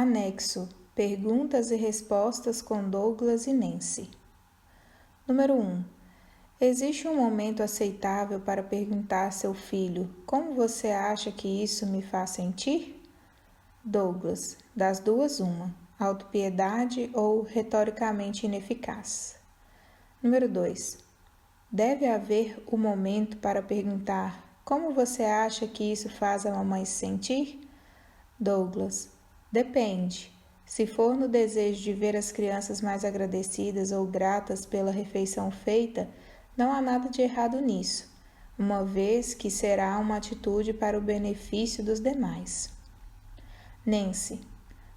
Anexo: Perguntas e respostas com Douglas e Nancy. Número 1. Existe um momento aceitável para perguntar a seu filho: como você acha que isso me faz sentir? Douglas: das duas, uma. Autopiedade ou retoricamente ineficaz. Número 2. Deve haver um momento para perguntar: como você acha que isso faz a mamãe se sentir? Douglas: depende. Se for no desejo de ver as crianças mais agradecidas ou gratas pela refeição feita, não há nada de errado nisso, uma vez que será uma atitude para o benefício dos demais. Nancy: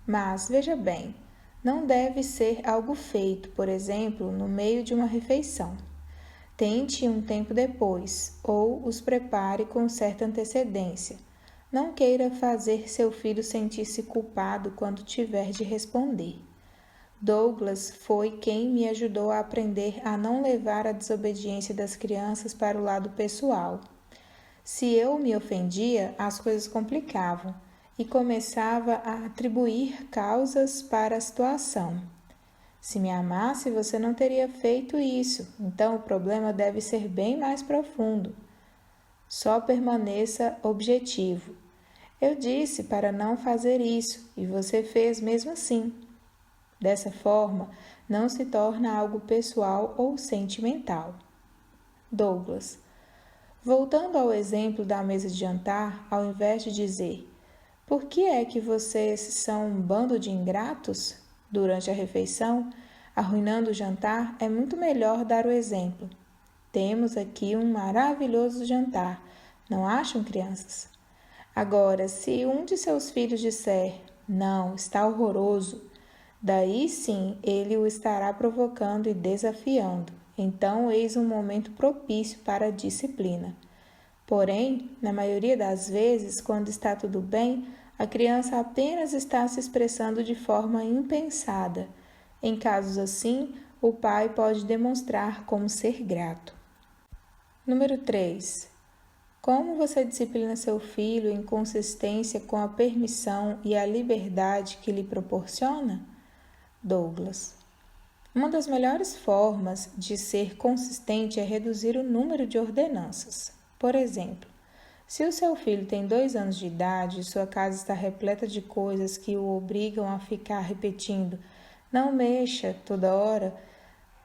mas, veja bem, não deve ser algo feito, por exemplo, no meio de uma refeição. Tente um tempo depois, ou os prepare com certa antecedência. Não queira fazer seu filho sentir-se culpado quando tiver de responder. Douglas foi quem me ajudou a aprender a não levar a desobediência das crianças para o lado pessoal. Se eu me ofendia, as coisas complicavam e começava a atribuir causas para a situação. Se me amasse, você não teria feito isso, então o problema deve ser bem mais profundo. Só permaneça objetivo. Eu disse para não fazer isso e você fez mesmo assim. Dessa forma, não se torna algo pessoal ou sentimental. Douglas: voltando ao exemplo da mesa de jantar, ao invés de dizer: por que é que vocês são um bando de ingratos? Durante a refeição, arruinando o jantar, é muito melhor dar o exemplo. Temos aqui um maravilhoso jantar, não acham, crianças? Agora, se um de seus filhos disser: não, está horroroso, daí sim ele o estará provocando e desafiando. Então, eis um momento propício para a disciplina. Porém, na maioria das vezes, quando está tudo bem, a criança apenas está se expressando de forma impensada. Em casos assim, o pai pode demonstrar como ser grato. Número 3. Como você disciplina seu filho em consistência com a permissão e a liberdade que lhe proporciona? Douglas: uma das melhores formas de ser consistente é reduzir o número de ordenanças. Por exemplo, se o seu filho tem 2 anos de idade e sua casa está repleta de coisas que o obrigam a ficar repetindo "não mexa" toda hora,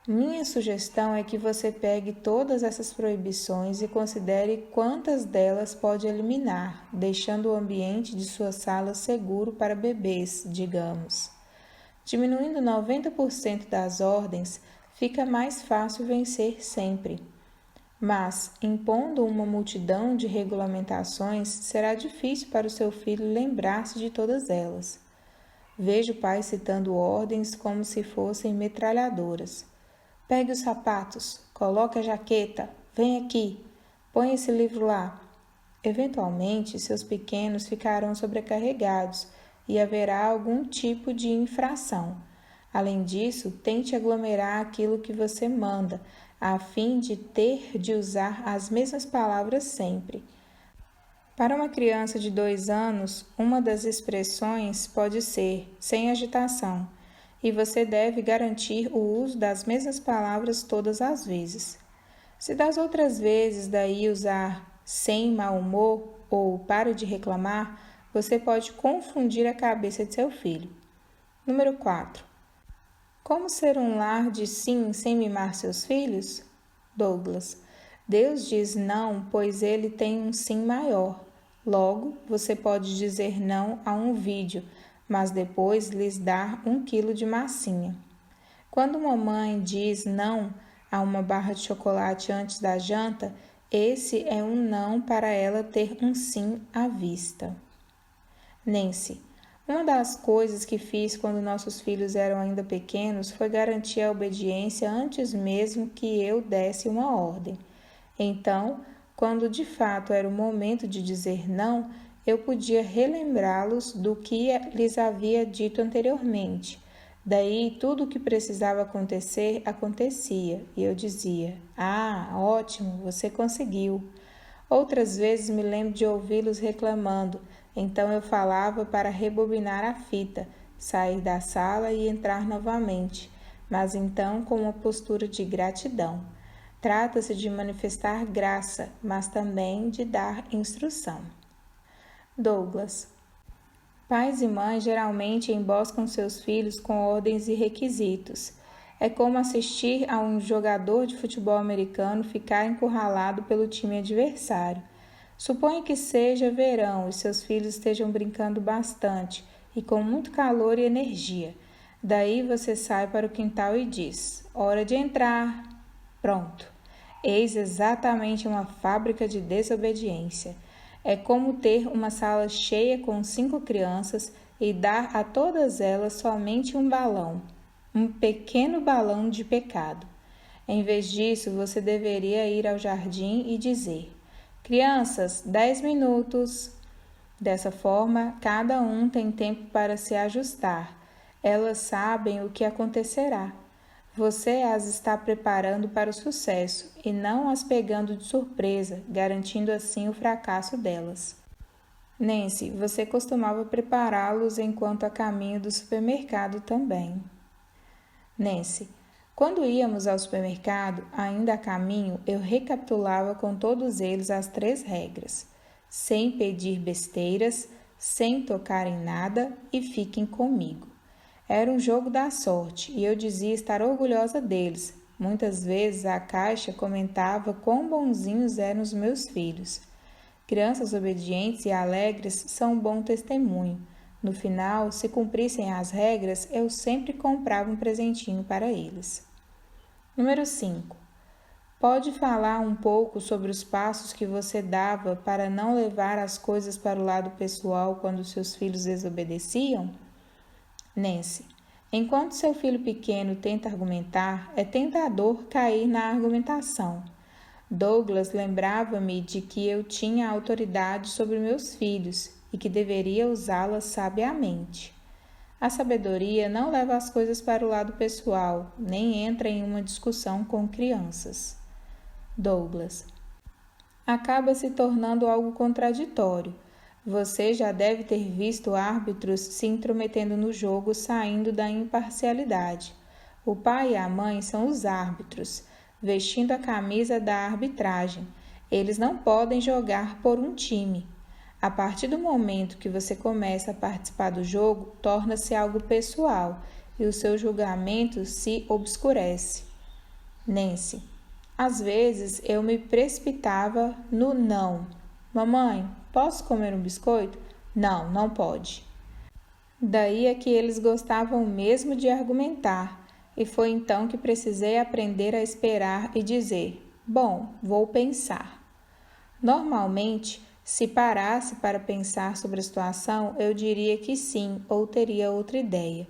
minha sugestão é que você pegue todas essas proibições e considere quantas delas pode eliminar, deixando o ambiente de sua sala seguro para bebês, digamos. Diminuindo 90% das ordens, fica mais fácil vencer sempre. Mas, impondo uma multidão de regulamentações, será difícil para o seu filho lembrar-se de todas elas. Vejo o pai citando ordens como se fossem metralhadoras. Pegue os sapatos, coloque a jaqueta, vem aqui, põe esse livro lá. Eventualmente, seus pequenos ficarão sobrecarregados e haverá algum tipo de infração. Além disso, tente aglomerar aquilo que você manda, a fim de ter de usar as mesmas palavras sempre. Para uma criança de 2 anos, uma das expressões pode ser sem agitação, e você deve garantir o uso das mesmas palavras todas as vezes. Se das outras vezes daí usar sem mau humor ou pare de reclamar, você pode confundir a cabeça de seu filho. Número 4. Como ser um lar de sim sem mimar seus filhos? Douglas: Deus diz não, pois ele tem um sim maior. Logo, você pode dizer não a um vídeo, mas depois lhes dar 1 quilo de massinha. Quando uma mãe diz não a uma barra de chocolate antes da janta, esse é um não para ela ter um sim à vista. Nancy: uma das coisas que fiz quando nossos filhos eram ainda pequenos foi garantir a obediência antes mesmo que eu desse uma ordem. Então, quando de fato era o momento de dizer não, eu podia relembrá-los do que lhes havia dito anteriormente. Daí, tudo o que precisava acontecer, acontecia, e eu dizia: ah, ótimo, você conseguiu. Outras vezes me lembro de ouvi-los reclamando, então eu falava para rebobinar a fita, sair da sala e entrar novamente, mas então com uma postura de gratidão. Trata-se de manifestar graça, mas também de dar instrução. Douglas. Pais e mães geralmente emboscam seus filhos com ordens e requisitos. É como assistir a um jogador de futebol americano ficar encurralado pelo time adversário. Suponha que seja verão e seus filhos estejam brincando bastante e com muito calor e energia. Daí você sai para o quintal e diz: hora de entrar. Pronto. Eis exatamente uma fábrica de desobediência. É como ter uma sala cheia com 5 crianças e dar a todas elas somente um balão, um pequeno balão de pecado. Em vez disso, você deveria ir ao jardim e dizer: crianças, 10 minutos. Dessa forma, cada um tem tempo para se ajustar. Elas sabem o que acontecerá. Você as está preparando para o sucesso e não as pegando de surpresa, garantindo assim o fracasso delas. Nancy, você costumava prepará-los enquanto a caminho do supermercado também. Nancy, quando íamos ao supermercado, ainda a caminho, eu recapitulava com todos eles as 3 regras: sem pedir besteiras, sem tocar em nada e fiquem comigo. Era um jogo da sorte e eu dizia estar orgulhosa deles. Muitas vezes a caixa comentava quão bonzinhos eram os meus filhos. Crianças obedientes e alegres são um bom testemunho. No final, se cumprissem as regras, eu sempre comprava um presentinho para eles. Número 5. Pode falar um pouco sobre os passos que você dava para não levar as coisas para o lado pessoal quando seus filhos desobedeciam? Nancy, enquanto seu filho pequeno tenta argumentar, é tentador cair na argumentação. Douglas lembrava-me de que eu tinha autoridade sobre meus filhos e que deveria usá-la sabiamente. A sabedoria não leva as coisas para o lado pessoal, nem entra em uma discussão com crianças. Douglas, acaba se tornando algo contraditório. Você já deve ter visto árbitros se intrometendo no jogo, saindo da imparcialidade. O pai e a mãe são os árbitros, vestindo a camisa da arbitragem. Eles não podem jogar por um time. A partir do momento que você começa a participar do jogo, torna-se algo pessoal e o seu julgamento se obscurece. Nancy, às vezes eu me precipitava no não. Mamãe, posso comer um biscoito? Não, não pode. Daí é que eles gostavam mesmo de argumentar, e foi então que precisei aprender a esperar e dizer: bom, vou pensar. Normalmente, se parasse para pensar sobre a situação, eu diria que sim ou teria outra ideia.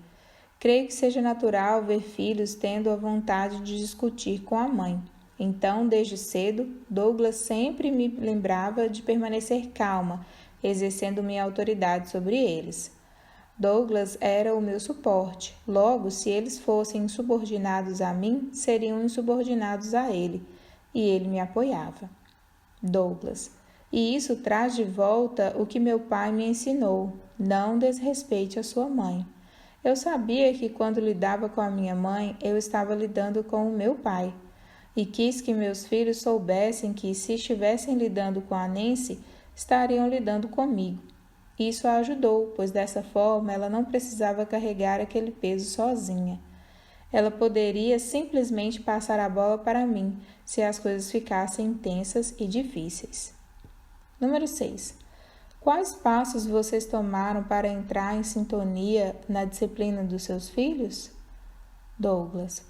Creio que seja natural ver filhos tendo a vontade de discutir com a mãe. Então, desde cedo, Douglas sempre me lembrava de permanecer calma, exercendo minha autoridade sobre eles. Douglas era o meu suporte. Logo, se eles fossem insubordinados a mim, seriam insubordinados a ele, e ele me apoiava. Douglas, e isso traz de volta o que meu pai me ensinou: não desrespeite a sua mãe. Eu sabia que quando lidava com a minha mãe, eu estava lidando com o meu pai. E quis que meus filhos soubessem que, se estivessem lidando com a Nancy, estariam lidando comigo. Isso a ajudou, pois dessa forma ela não precisava carregar aquele peso sozinha. Ela poderia simplesmente passar a bola para mim, se as coisas ficassem tensas e difíceis. Número 6. Quais passos vocês tomaram para entrar em sintonia na disciplina dos seus filhos? Douglas.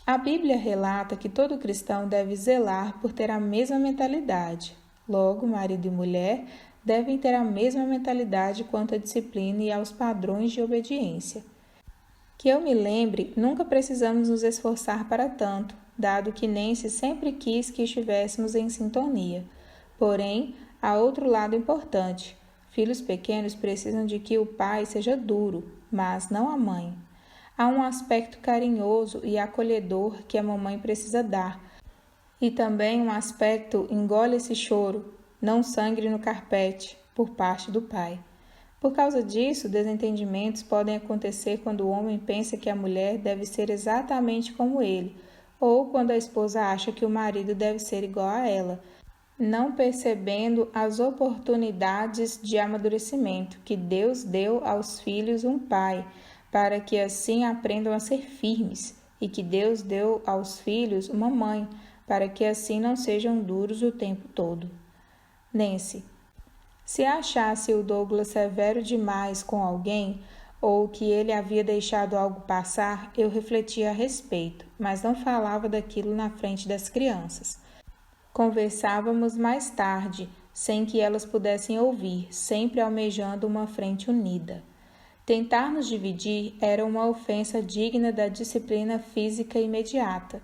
A Bíblia relata que todo cristão deve zelar por ter a mesma mentalidade. Logo, marido e mulher devem ter a mesma mentalidade quanto à disciplina e aos padrões de obediência. Que eu me lembre, nunca precisamos nos esforçar para tanto, dado que Nancy sempre quis que estivéssemos em sintonia. Porém, há outro lado importante. Filhos pequenos precisam de que o pai seja duro, mas não a mãe. Há um aspecto carinhoso e acolhedor que a mamãe precisa dar. E também um aspecto engole esse choro, não sangre no carpete, por parte do pai. Por causa disso, desentendimentos podem acontecer quando o homem pensa que a mulher deve ser exatamente como ele, ou quando a esposa acha que o marido deve ser igual a ela, não percebendo as oportunidades de amadurecimento que Deus deu aos filhos um pai, para que assim aprendam a ser firmes, e que Deus deu aos filhos uma mãe, para que assim não sejam duros o tempo todo. Nancy: se achasse o Douglas severo demais com alguém, ou que ele havia deixado algo passar, eu refletia a respeito, mas não falava daquilo na frente das crianças. Conversávamos mais tarde, sem que elas pudessem ouvir, sempre almejando uma frente unida. Tentar nos dividir era uma ofensa digna da disciplina física imediata.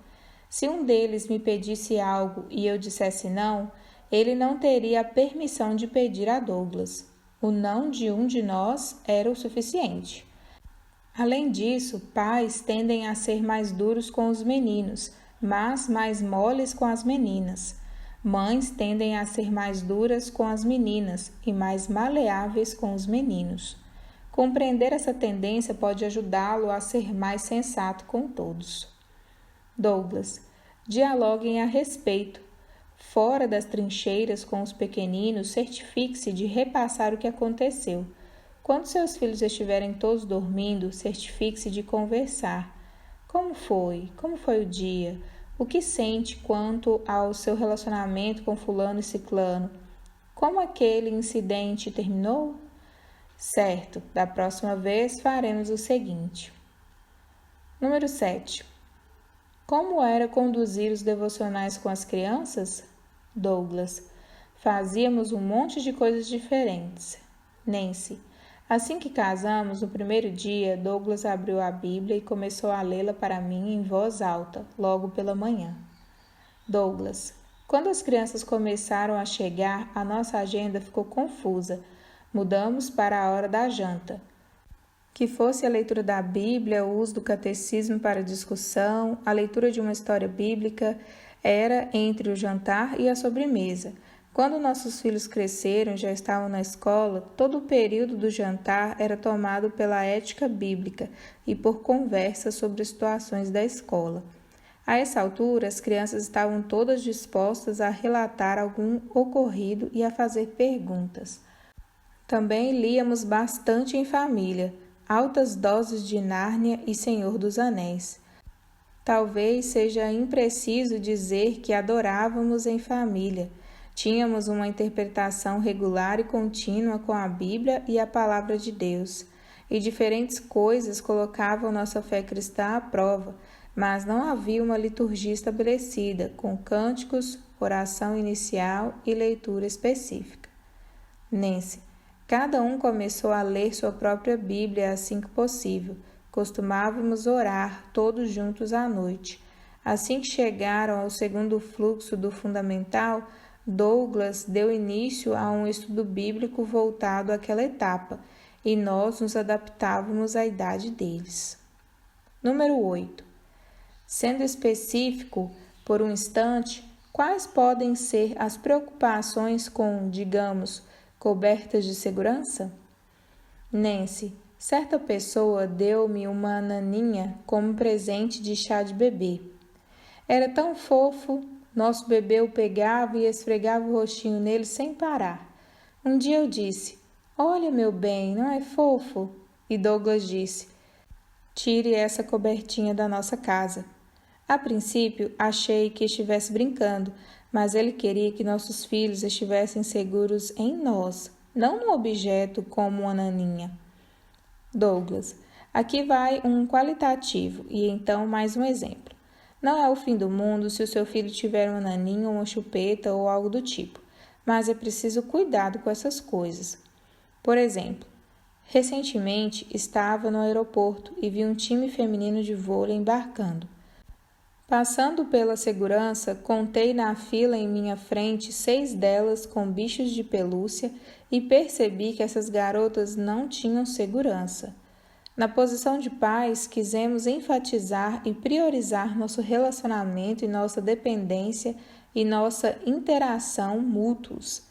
Se um deles me pedisse algo e eu dissesse não, ele não teria a permissão de pedir a Douglas. O não de um de nós era o suficiente. Além disso, pais tendem a ser mais duros com os meninos, mas mais moles com as meninas. Mães tendem a ser mais duras com as meninas e mais maleáveis com os meninos. Compreender essa tendência pode ajudá-lo a ser mais sensato com todos. Douglas: dialoguem a respeito. Fora das trincheiras com os pequeninos, certifique-se de repassar o que aconteceu. Quando seus filhos estiverem todos dormindo, certifique-se de conversar. Como foi? Como foi o dia? O que sente quanto ao seu relacionamento com fulano e ciclano? Como aquele incidente terminou? Certo, da próxima vez faremos o seguinte. Número 7. Como era conduzir os devocionais com as crianças? Douglas: fazíamos um monte de coisas diferentes. Nancy: assim que casamos, no primeiro dia, Douglas abriu a Bíblia e começou a lê-la para mim em voz alta, logo pela manhã. Douglas: quando as crianças começaram a chegar, a nossa agenda ficou confusa. Mudamos para a hora da janta. Que fosse a leitura da Bíblia, o uso do catecismo para discussão, a leitura de uma história bíblica, era entre o jantar e a sobremesa. Quando nossos filhos cresceram e já estavam na escola, todo o período do jantar era tomado pela ética bíblica e por conversas sobre situações da escola. A essa altura, as crianças estavam todas dispostas a relatar algum ocorrido e a fazer perguntas. Também líamos bastante em família, altas doses de Nárnia e Senhor dos Anéis. Talvez seja impreciso dizer que adorávamos em família. Tínhamos uma interpretação regular e contínua com a Bíblia e a Palavra de Deus, e diferentes coisas colocavam nossa fé cristã à prova, mas não havia uma liturgia estabelecida, com cânticos, oração inicial e leitura específica. Nancy: cada um começou a ler sua própria Bíblia assim que possível. Costumávamos orar todos juntos à noite. Assim que chegaram ao segundo fluxo do fundamental, Douglas deu início a um estudo bíblico voltado àquela etapa, e nós nos adaptávamos à idade deles. Número 8. Sendo específico, por um instante, quais podem ser as preocupações com, digamos, cobertas de segurança? Nancy: certa pessoa deu-me uma naninha como presente de chá de bebê. Era tão fofo, nosso bebê o pegava e esfregava o rostinho nele sem parar. Um dia eu disse: olha, meu bem, não é fofo? E Douglas disse: tire essa cobertinha da nossa casa. A princípio, achei que estivesse brincando, mas ele queria que nossos filhos estivessem seguros em nós, não no objeto como uma naninha. Douglas: aqui vai um qualitativo e então mais um exemplo. Não é o fim do mundo se o seu filho tiver uma naninha ou uma chupeta ou algo do tipo, mas é preciso cuidado com essas coisas. Por exemplo, recentemente estava no aeroporto e vi um time feminino de vôlei embarcando. Passando pela segurança, contei na fila em minha frente 6 delas com bichos de pelúcia e percebi que essas garotas não tinham segurança. Na posição de pais, quisemos enfatizar e priorizar nosso relacionamento e nossa dependência e nossa interação mútuos.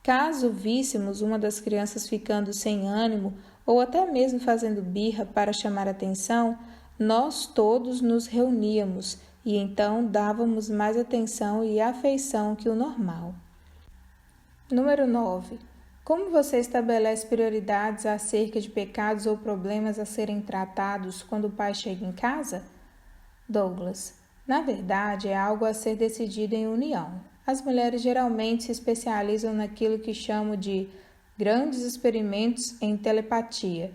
Caso víssemos uma das crianças ficando sem ânimo ou até mesmo fazendo birra para chamar atenção, nós todos nos reuníamos e então dávamos mais atenção e afeição que o normal. Número 9. Como você estabelece prioridades acerca de pecados ou problemas a serem tratados quando o pai chega em casa? Douglas. Na verdade, é algo a ser decidido em união. As mulheres geralmente se especializam naquilo que chamo de grandes experimentos em telepatia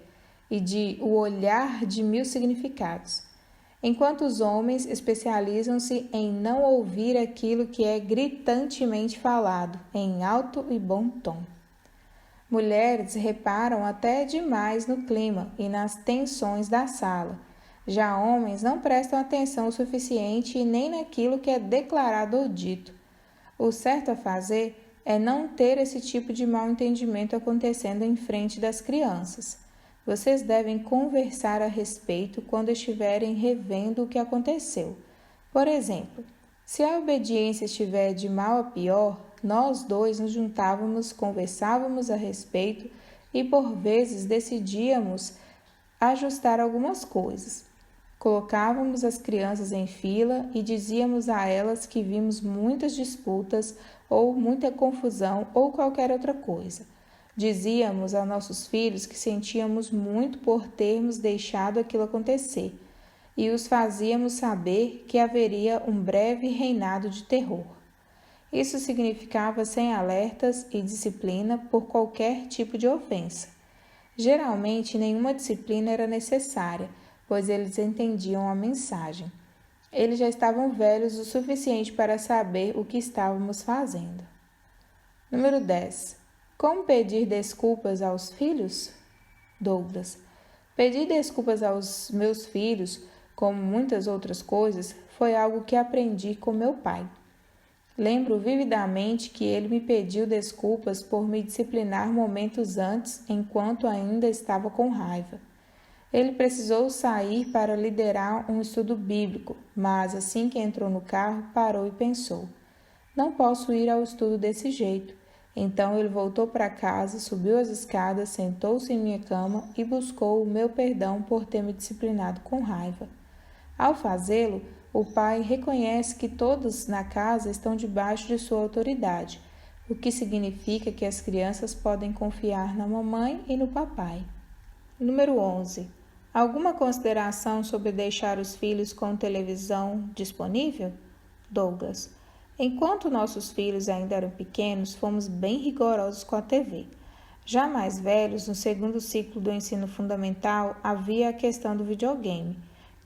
e de o olhar de 1000 significados, enquanto os homens especializam-se em não ouvir aquilo que é gritantemente falado, em alto e bom tom. Mulheres reparam até demais no clima e nas tensões da sala. Já homens não prestam atenção o suficiente e nem naquilo que é declarado ou dito. O certo a fazer é não ter esse tipo de mal-entendimento acontecendo em frente das crianças. Vocês devem conversar a respeito quando estiverem revendo o que aconteceu. Por exemplo, se a obediência estiver de mal a pior, nós dois nos juntávamos, conversávamos a respeito e por vezes decidíamos ajustar algumas coisas. Colocávamos as crianças em fila e dizíamos a elas que vimos muitas disputas ou muita confusão ou qualquer outra coisa. Dizíamos a nossos filhos que sentíamos muito por termos deixado aquilo acontecer e os fazíamos saber que haveria um breve reinado de terror. Isso significava sem alertas e disciplina por qualquer tipo de ofensa. Geralmente, nenhuma disciplina era necessária, pois eles entendiam a mensagem. Eles já estavam velhos o suficiente para saber o que estávamos fazendo. Número 10. Como pedir desculpas aos filhos? Douglas. Pedir desculpas aos meus filhos, como muitas outras coisas, foi algo que aprendi com meu pai. Lembro vividamente que ele me pediu desculpas por me disciplinar momentos antes, enquanto ainda estava com raiva. Ele precisou sair para liderar um estudo bíblico, mas assim que entrou no carro, parou e pensou: não posso ir ao estudo desse jeito. Então ele voltou para casa, subiu as escadas, sentou-se em minha cama e buscou o meu perdão por ter me disciplinado com raiva. Ao fazê-lo, o pai reconhece que todos na casa estão debaixo de sua autoridade, o que significa que as crianças podem confiar na mamãe e no papai. Número 11. Alguma consideração sobre deixar os filhos com televisão disponível? Douglas. Enquanto nossos filhos ainda eram pequenos, fomos bem rigorosos com a TV. Já mais velhos, no segundo ciclo do ensino fundamental, havia a questão do videogame.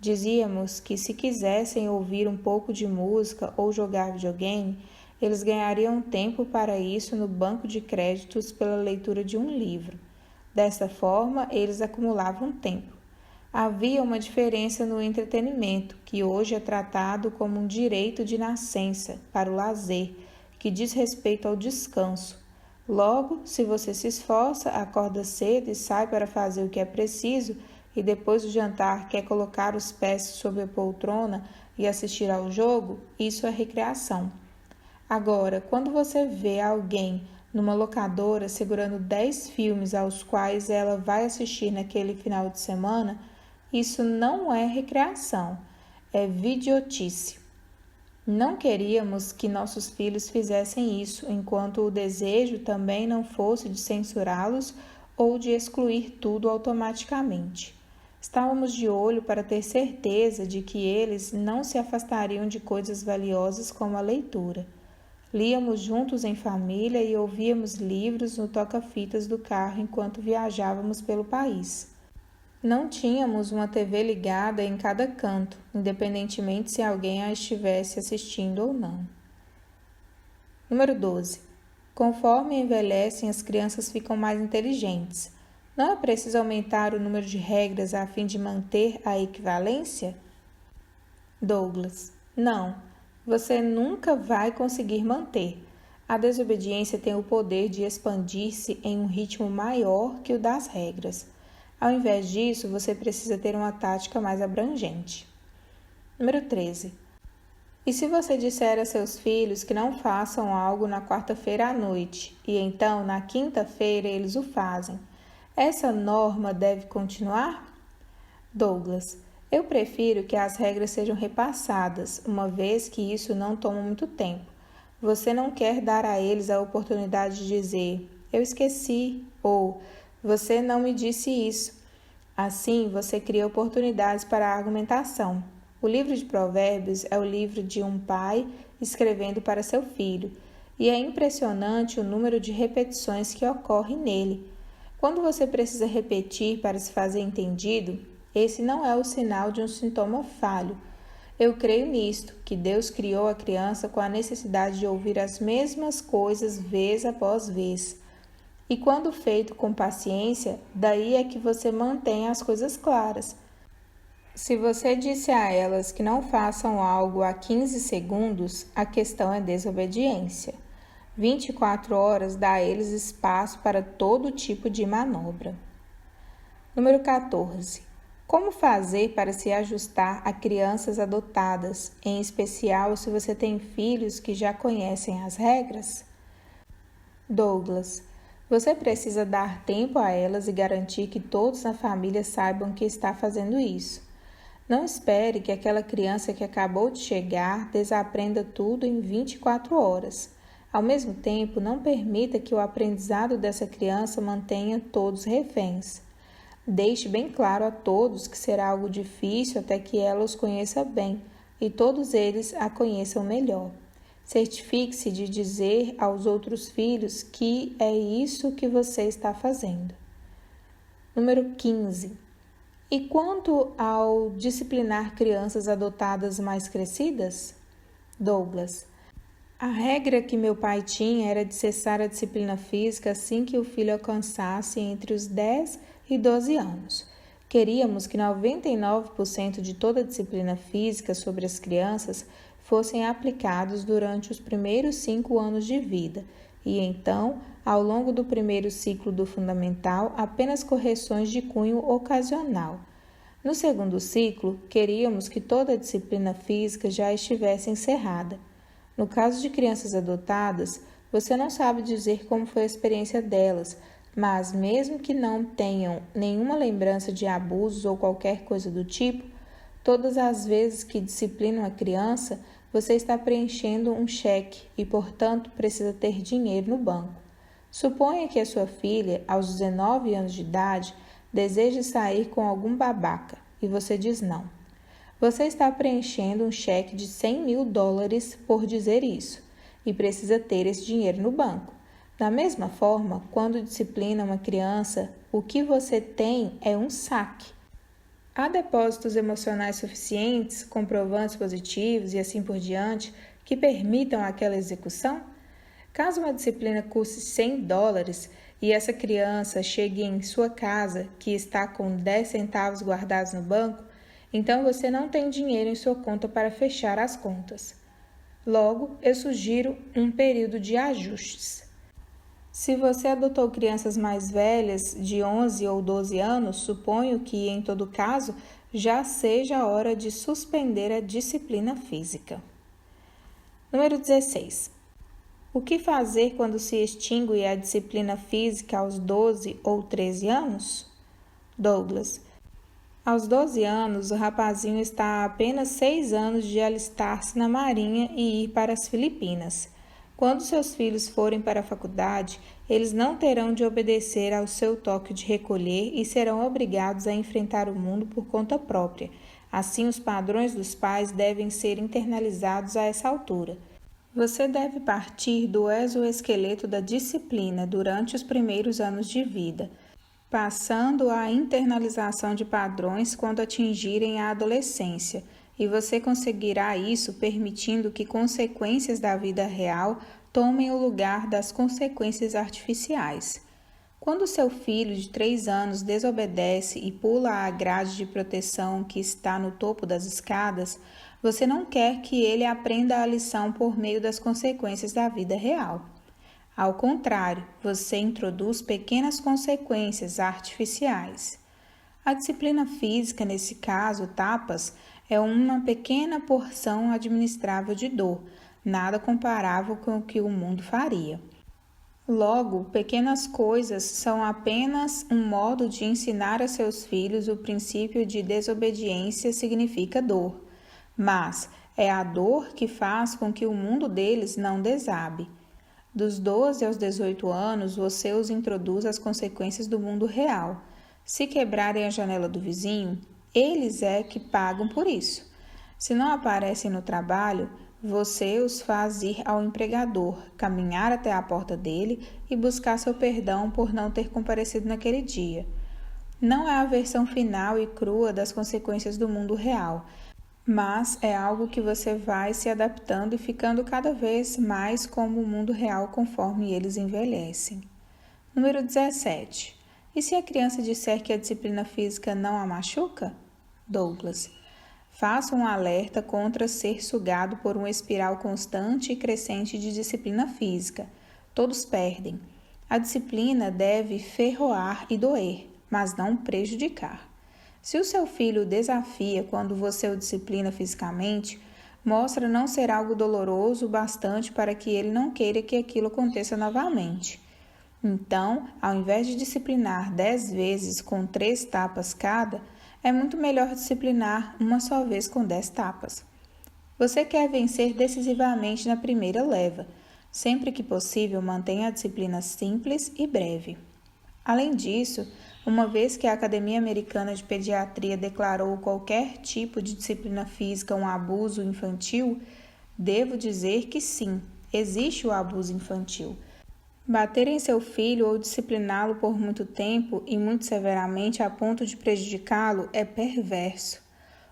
Dizíamos que se quisessem ouvir um pouco de música ou jogar videogame, eles ganhariam tempo para isso no banco de créditos pela leitura de um livro. Dessa forma, eles acumulavam tempo. Havia uma diferença no entretenimento, que hoje é tratado como um direito de nascença para o lazer, que diz respeito ao descanso. Logo, se você se esforça, acorda cedo e sai para fazer o que é preciso, e depois do jantar quer colocar os pés sobre a poltrona e assistir ao jogo, isso é recreação. Agora, quando você vê alguém numa locadora segurando 10 filmes aos quais ela vai assistir naquele final de semana, isso não é recreação, é vidiotice. Não queríamos que nossos filhos fizessem isso, enquanto o desejo também não fosse de censurá-los ou de excluir tudo automaticamente. Estávamos de olho para ter certeza de que eles não se afastariam de coisas valiosas como a leitura. Líamos juntos em família e ouvíamos livros no toca-fitas do carro enquanto viajávamos pelo país. Não tínhamos uma TV ligada em cada canto, independentemente se alguém a estivesse assistindo ou não. Número 12. Conforme envelhecem, as crianças ficam mais inteligentes. Não é preciso aumentar o número de regras a fim de manter a equivalência? Douglas. Não, você nunca vai conseguir manter. A desobediência tem o poder de expandir-se em um ritmo maior que o das regras. Ao invés disso, você precisa ter uma tática mais abrangente. Número 13. E se você disser a seus filhos que não façam algo na quarta-feira à noite, e então na quinta-feira eles o fazem, essa norma deve continuar? Douglas: eu prefiro que as regras sejam repassadas, uma vez que isso não toma muito tempo. Você não quer dar a eles a oportunidade de dizer, eu esqueci, ou você não me disse isso. Assim, você cria oportunidades para a argumentação. O livro de Provérbios é o livro de um pai escrevendo para seu filho, e é impressionante o número de repetições que ocorre nele. Quando você precisa repetir para se fazer entendido, esse não é o sinal de um sintoma falho. Eu creio nisto, que Deus criou a criança com a necessidade de ouvir as mesmas coisas vez após vez. E quando feito com paciência, daí é que você mantém as coisas claras. Se você disse a elas que não façam algo a 15 segundos, a questão é desobediência. 24 horas dá a eles espaço para todo tipo de manobra. Número 14. Como fazer para se ajustar a crianças adotadas, em especial se você tem filhos que já conhecem as regras? Douglas: você precisa dar tempo a elas e garantir que todos na família saibam que está fazendo isso. Não espere que aquela criança que acabou de chegar desaprenda tudo em 24 horas. Ao mesmo tempo, não permita que o aprendizado dessa criança mantenha todos reféns. Deixe bem claro a todos que será algo difícil até que ela os conheça bem e todos eles a conheçam melhor. Certifique-se de dizer aos outros filhos que é isso que você está fazendo. Número 15. E quanto ao disciplinar crianças adotadas mais crescidas? Douglas: a regra que meu pai tinha era de cessar a disciplina física assim que o filho alcançasse entre os 10 e 12 anos. Queríamos que 99% de toda a disciplina física sobre as crianças fossem aplicados durante os primeiros 5 anos de vida e então, ao longo do primeiro ciclo do fundamental, apenas correções de cunho ocasional. No segundo ciclo, queríamos que toda a disciplina física já estivesse encerrada. No caso de crianças adotadas, você não sabe dizer como foi a experiência delas, mas mesmo que não tenham nenhuma lembrança de abusos ou qualquer coisa do tipo, todas as vezes que disciplinam a criança, você está preenchendo um cheque e, portanto, precisa ter dinheiro no banco. Suponha que a sua filha, aos 19 anos de idade, deseje sair com algum babaca e você diz não. Você está preenchendo um cheque de $100.000 por dizer isso e precisa ter esse dinheiro no banco. Da mesma forma, quando disciplina uma criança, o que você tem é um saque. Há depósitos emocionais suficientes, comprovantes positivos e assim por diante, que permitam aquela execução? Caso uma disciplina custe $100 e essa criança chegue em sua casa que está com 10 centavos guardados no banco, então você não tem dinheiro em sua conta para fechar as contas. Logo, eu sugiro um período de ajustes. Se você adotou crianças mais velhas, de 11 ou 12 anos, suponho que, em todo caso, já seja a hora de suspender a disciplina física. Número 16. O que fazer quando se extingue a disciplina física aos 12 ou 13 anos? Douglas: aos 12 anos, o rapazinho está a apenas 6 anos de alistar-se na marinha e ir para as Filipinas. Quando seus filhos forem para a faculdade, eles não terão de obedecer ao seu toque de recolher e serão obrigados a enfrentar o mundo por conta própria. Assim, os padrões dos pais devem ser internalizados a essa altura. Você deve partir do exoesqueleto da disciplina durante os primeiros anos de vida, passando à internalização de padrões quando atingirem a adolescência, e você conseguirá isso permitindo que consequências da vida real tomem o lugar das consequências artificiais. Quando seu filho de 3 anos desobedece e pula a grade de proteção que está no topo das escadas, você não quer que ele aprenda a lição por meio das consequências da vida real. Ao contrário, você introduz pequenas consequências artificiais. A disciplina física, nesse caso, tapas, é uma pequena porção administrável de dor, nada comparável com o que o mundo faria. Logo, pequenas coisas são apenas um modo de ensinar a seus filhos o princípio de desobediência significa dor, mas é a dor que faz com que o mundo deles não desabe. Dos 12 aos 18 anos, você os introduz às consequências do mundo real. Se quebrarem a janela do vizinho, eles é que pagam por isso. Se não aparecem no trabalho, você os faz ir ao empregador, caminhar até a porta dele e buscar seu perdão por não ter comparecido naquele dia. Não é a versão final e crua das consequências do mundo real, mas é algo que você vai se adaptando e ficando cada vez mais como o mundo real conforme eles envelhecem. Número 17. E se a criança disser que a disciplina física não a machuca? Douglas. Faça um alerta contra ser sugado por uma espiral constante e crescente de disciplina física. Todos perdem. A disciplina deve ferroar e doer, mas não prejudicar. Se o seu filho o desafia quando você o disciplina fisicamente, mostra não ser algo doloroso o bastante para que ele não queira que aquilo aconteça novamente. Então, ao invés de disciplinar 10 vezes com 3 tapas cada, é muito melhor disciplinar uma só vez com 10 tapas. Você quer vencer decisivamente na primeira leva. Sempre que possível, mantenha a disciplina simples e breve. Além disso, uma vez que a Academia Americana de Pediatria declarou qualquer tipo de disciplina física um abuso infantil, devo dizer que sim, existe o abuso infantil. Bater em seu filho ou discipliná-lo por muito tempo e muito severamente a ponto de prejudicá-lo é perverso.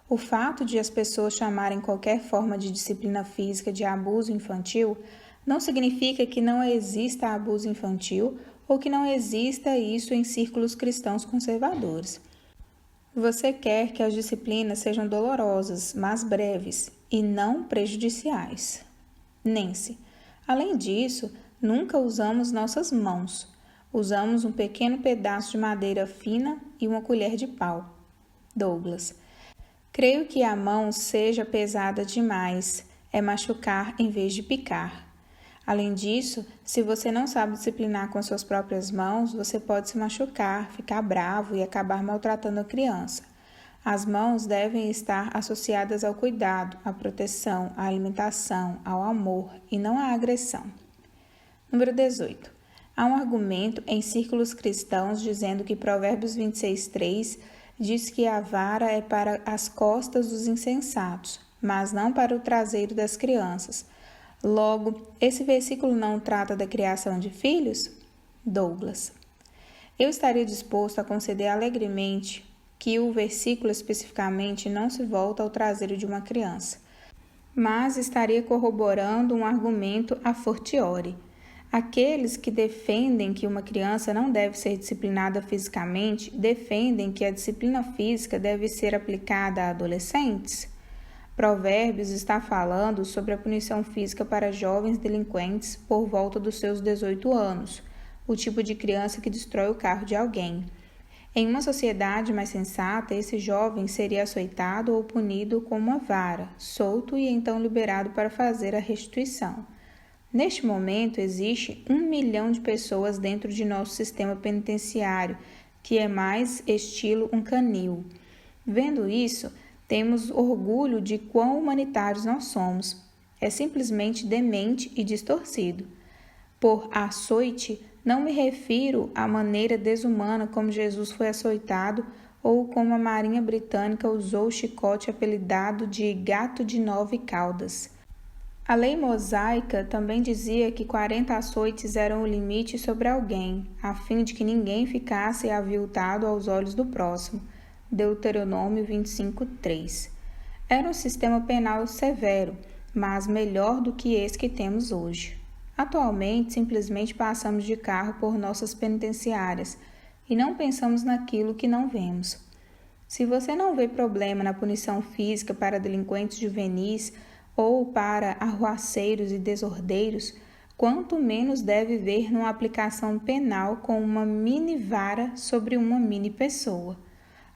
O fato de as pessoas chamarem qualquer forma de disciplina física de abuso infantil não significa que não exista abuso infantil ou que não exista isso em círculos cristãos conservadores. Você quer que as disciplinas sejam dolorosas, mas breves, e não prejudiciais. Nancy. Além disso, nunca usamos nossas mãos. Usamos um pequeno pedaço de madeira fina e uma colher de pau. Douglas. Creio que a mão seja pesada demais. É machucar em vez de picar. Além disso, se você não sabe disciplinar com as suas próprias mãos, você pode se machucar, ficar bravo e acabar maltratando a criança. As mãos devem estar associadas ao cuidado, à proteção, à alimentação, ao amor e não à agressão. Número 18. Há um argumento em círculos cristãos dizendo que Provérbios 26:3 diz que a vara é para as costas dos insensatos, mas não para o traseiro das crianças. Logo, esse versículo não trata da criação de filhos? Douglas. Eu estaria disposto a conceder alegremente que o versículo especificamente não se volta ao traseiro de uma criança, mas estaria corroborando um argumento a fortiori. Aqueles que defendem que uma criança não deve ser disciplinada fisicamente defendem que a disciplina física deve ser aplicada a adolescentes? Provérbios está falando sobre a punição física para jovens delinquentes por volta dos seus 18 anos, o tipo de criança que destrói o carro de alguém. Em uma sociedade mais sensata, esse jovem seria açoitado ou punido com uma vara, solto e então liberado para fazer a restituição. Neste momento, existe 1 milhão de pessoas dentro de nosso sistema penitenciário, que é mais estilo um canil. Vendo isso, temos orgulho de quão humanitários nós somos. É simplesmente demente e distorcido. Por açoite, não me refiro à maneira desumana como Jesus foi açoitado ou como a Marinha Britânica usou o chicote apelidado de gato de 9 caudas. A lei mosaica também dizia que 40 açoites eram o limite sobre alguém, a fim de que ninguém ficasse aviltado aos olhos do próximo. Deuteronômio 25:3. Era um sistema penal severo, mas melhor do que esse que temos hoje. Atualmente, simplesmente passamos de carro por nossas penitenciárias e não pensamos naquilo que não vemos. Se você não vê problema na punição física para delinquentes juvenis ou para arruaceiros e desordeiros, quanto menos deve ver numa aplicação penal com uma mini vara sobre uma mini pessoa.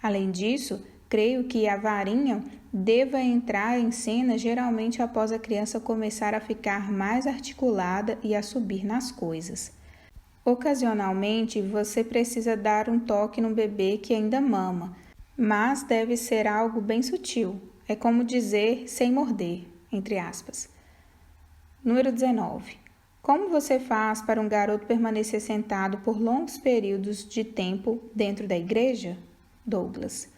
Além disso, creio que a varinha deva entrar em cena geralmente após a criança começar a ficar mais articulada e a subir nas coisas. Ocasionalmente, você precisa dar um toque no bebê que ainda mama, mas deve ser algo bem sutil. É como dizer sem morder, entre aspas. Número 19. Como você faz para um garoto permanecer sentado por longos períodos de tempo dentro da igreja? Douglas.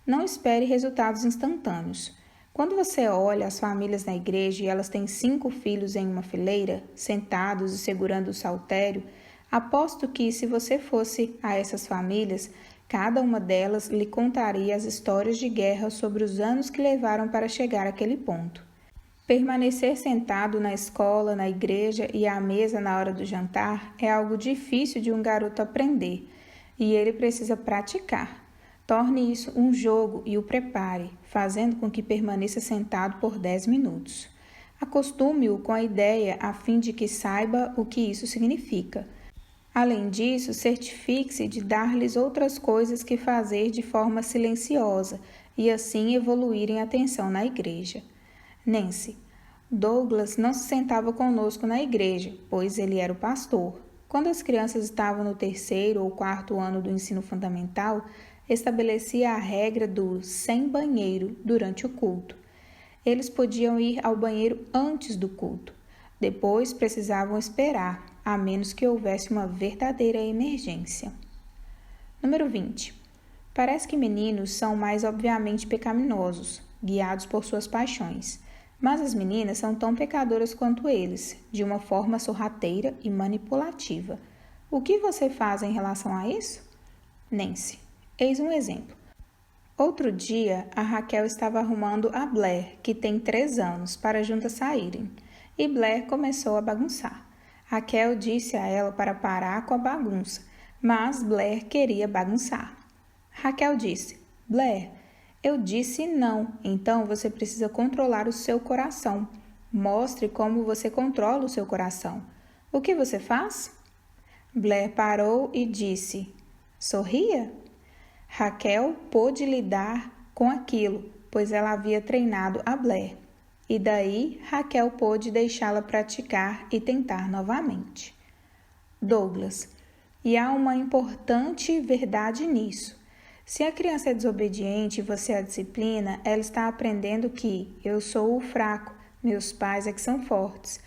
Não espere resultados instantâneos. Quando você olha as famílias na igreja e elas têm 5 filhos em uma fileira, sentados e segurando o saltério, aposto que, se você fosse a essas famílias, cada uma delas lhe contaria as histórias de guerra sobre os anos que levaram para chegar àquele ponto. Permanecer sentado na escola, na igreja e à mesa na hora do jantar é algo difícil de um garoto aprender, e ele precisa praticar. Torne isso um jogo e o prepare, fazendo com que permaneça sentado por 10 minutos. Acostume-o com a ideia a fim de que saiba o que isso significa. Além disso, certifique-se de dar-lhes outras coisas que fazer de forma silenciosa e assim evoluírem a atenção na igreja. Nancy. Douglas não se sentava conosco na igreja, pois ele era o pastor. Quando as crianças estavam no 3º ou 4º ano do ensino fundamental, estabelecia a regra do sem banheiro durante o culto. Eles podiam ir ao banheiro antes do culto. Depois precisavam esperar, a menos que houvesse uma verdadeira emergência. Número 20. Parece que meninos são mais obviamente pecaminosos, guiados por suas paixões, mas as meninas são tão pecadoras quanto eles, de uma forma sorrateira e manipulativa. O que você faz em relação a isso? Nancy. Eis um exemplo. Outro dia, a Raquel estava arrumando a Blair, que tem 3 anos, para juntas saírem, e Blair começou a bagunçar. Raquel disse a ela para parar com a bagunça, mas Blair queria bagunçar. Raquel disse: Blair, eu disse não, então você precisa controlar o seu coração. Mostre como você controla o seu coração. O que você faz? Blair parou e disse: sorria? Raquel pôde lidar com aquilo, pois ela havia treinado a Blair. E daí Raquel pôde deixá-la praticar e tentar novamente. Douglas. E há uma importante verdade nisso. Se a criança é desobediente e você a disciplina, ela está aprendendo que eu sou o fraco, meus pais é que são fortes.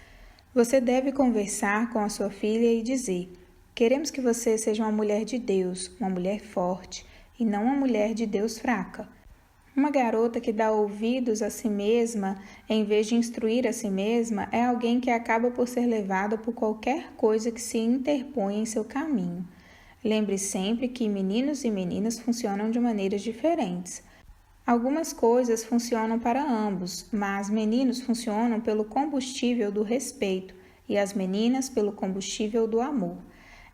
Você deve conversar com a sua filha e dizer: queremos que você seja uma mulher de Deus, uma mulher forte, e não uma mulher de Deus fraca. Uma garota que dá ouvidos a si mesma, em vez de instruir a si mesma, é alguém que acaba por ser levada por qualquer coisa que se interpõe em seu caminho. Lembre sempre que meninos e meninas funcionam de maneiras diferentes. Algumas coisas funcionam para ambos, mas meninos funcionam pelo combustível do respeito e as meninas pelo combustível do amor.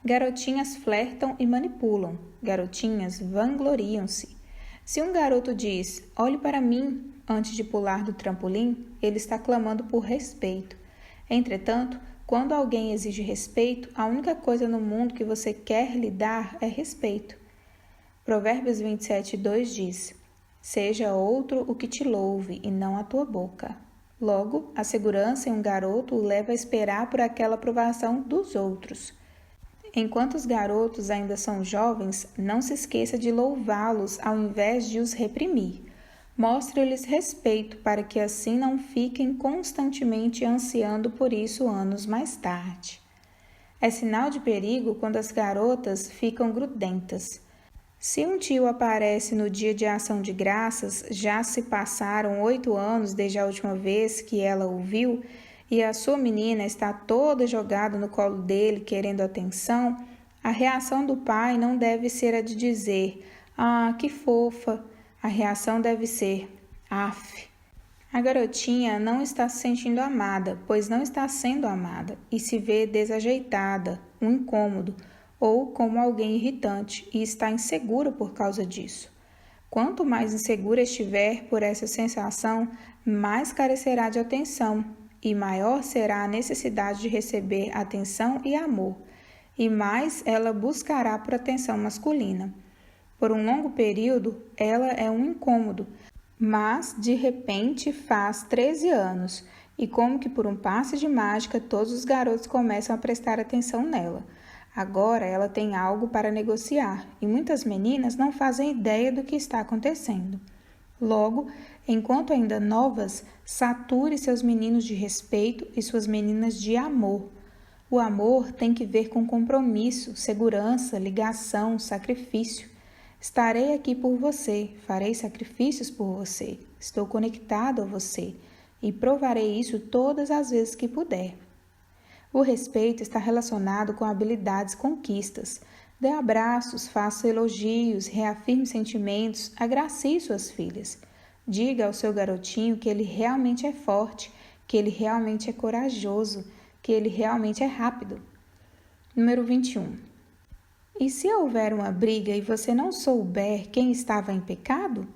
Garotinhas flertam e manipulam, garotinhas vangloriam-se. Se um garoto diz, olhe para mim, antes de pular do trampolim, ele está clamando por respeito. Entretanto, quando alguém exige respeito, a única coisa no mundo que você quer lhe dar é respeito. Provérbios 27:2 diz, seja outro o que te louve e não a tua boca. Logo, a segurança em um garoto o leva a esperar por aquela aprovação dos outros. Enquanto os garotos ainda são jovens, não se esqueça de louvá-los ao invés de os reprimir. Mostre-lhes respeito para que assim não fiquem constantemente ansiando por isso anos mais tarde. É sinal de perigo quando as garotas ficam grudentas. Se um tio aparece no dia de ação de graças, já se passaram 8 anos desde a última vez que ela o viu, e a sua menina está toda jogada no colo dele querendo atenção, a reação do pai não deve ser a de dizer, ah, que fofa. A reação deve ser, af. A garotinha não está se sentindo amada, pois não está sendo amada, e se vê desajeitada, um incômodo, ou como alguém irritante, e está insegura por causa disso. Quanto mais insegura estiver por essa sensação, mais carecerá de atenção, e maior será a necessidade de receber atenção e amor, e mais ela buscará por atenção masculina. Por um longo período, ela é um incômodo, mas de repente faz 13 anos e como que por um passe de mágica todos os garotos começam a prestar atenção nela. Agora ela tem algo para negociar e muitas meninas não fazem ideia do que está acontecendo. Logo, enquanto ainda novas, sature seus meninos de respeito e suas meninas de amor. O amor tem que ver com compromisso, segurança, ligação, sacrifício. Estarei aqui por você, farei sacrifícios por você, estou conectado a você e provarei isso todas as vezes que puder. O respeito está relacionado com habilidades conquistas. Dê abraços, faça elogios, reafirme sentimentos, agracie suas filhas. Diga ao seu garotinho que ele realmente é forte, que ele realmente é corajoso, que ele realmente é rápido. Número 21. E se houver uma briga e você não souber quem estava em pecado?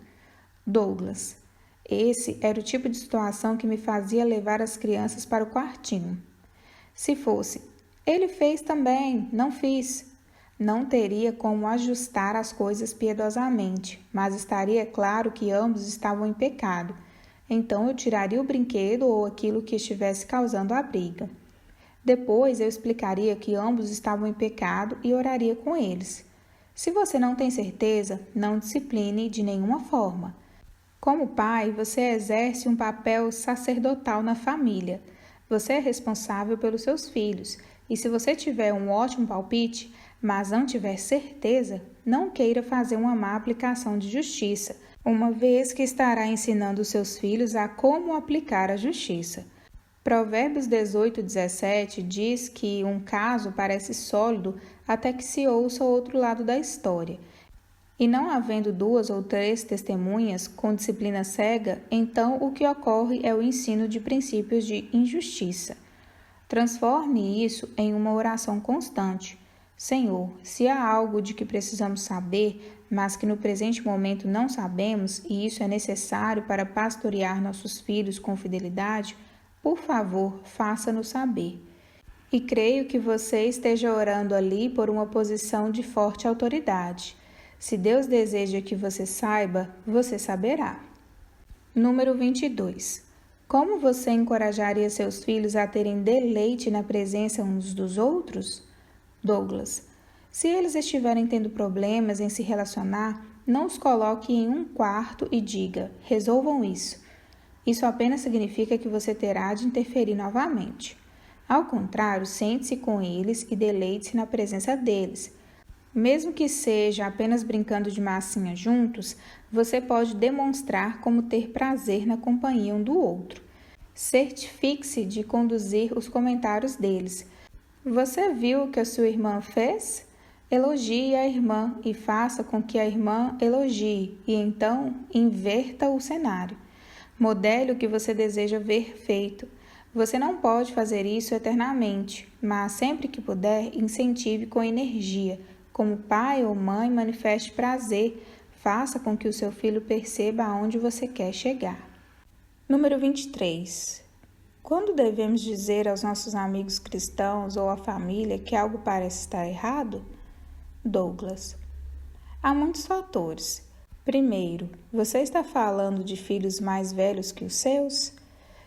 Douglas. Esse era o tipo de situação que me fazia levar as crianças para o quartinho. Se fosse, ele fez também, não fiz. Não teria como ajustar as coisas piedosamente, mas estaria claro que ambos estavam em pecado. Então eu tiraria o brinquedo ou aquilo que estivesse causando a briga. Depois eu explicaria que ambos estavam em pecado e oraria com eles. Se você não tem certeza, não discipline de nenhuma forma. Como pai, você exerce um papel sacerdotal na família. Você é responsável pelos seus filhos, e se você tiver um ótimo palpite, mas não tiver certeza, não queira fazer uma má aplicação de justiça, uma vez que estará ensinando seus filhos a como aplicar a justiça. Provérbios 18:17 diz que um caso parece sólido até que se ouça o outro lado da história. E não havendo 2 ou 3 testemunhas com disciplina cega, então o que ocorre é o ensino de princípios de injustiça. Transforme isso em uma oração constante. Senhor, se há algo de que precisamos saber, mas que no presente momento não sabemos, e isso é necessário para pastorear nossos filhos com fidelidade, por favor, faça-nos saber. E creio que você esteja orando ali por uma posição de forte autoridade. Se Deus deseja que você saiba, você saberá. Número 22. Como você encorajaria seus filhos a terem deleite na presença uns dos outros? Douglas. Se eles estiverem tendo problemas em se relacionar, não os coloque em um quarto e diga, resolvam isso. Isso apenas significa que você terá de interferir novamente. Ao contrário, sente-se com eles e deleite-se na presença deles. Mesmo que seja apenas brincando de massinha juntos, você pode demonstrar como ter prazer na companhia um do outro. Certifique-se de conduzir os comentários deles. Você viu o que a sua irmã fez? Elogie a irmã e faça com que a irmã elogie, e então inverta o cenário. Modele o que você deseja ver feito. Você não pode fazer isso eternamente, mas sempre que puder, incentive com energia. Como pai ou mãe, manifeste prazer, faça com que o seu filho perceba aonde você quer chegar. Número 23. Quando devemos dizer aos nossos amigos cristãos ou à família que algo parece estar errado? Douglas. Há muitos fatores. Primeiro, você está falando de filhos mais velhos que os seus?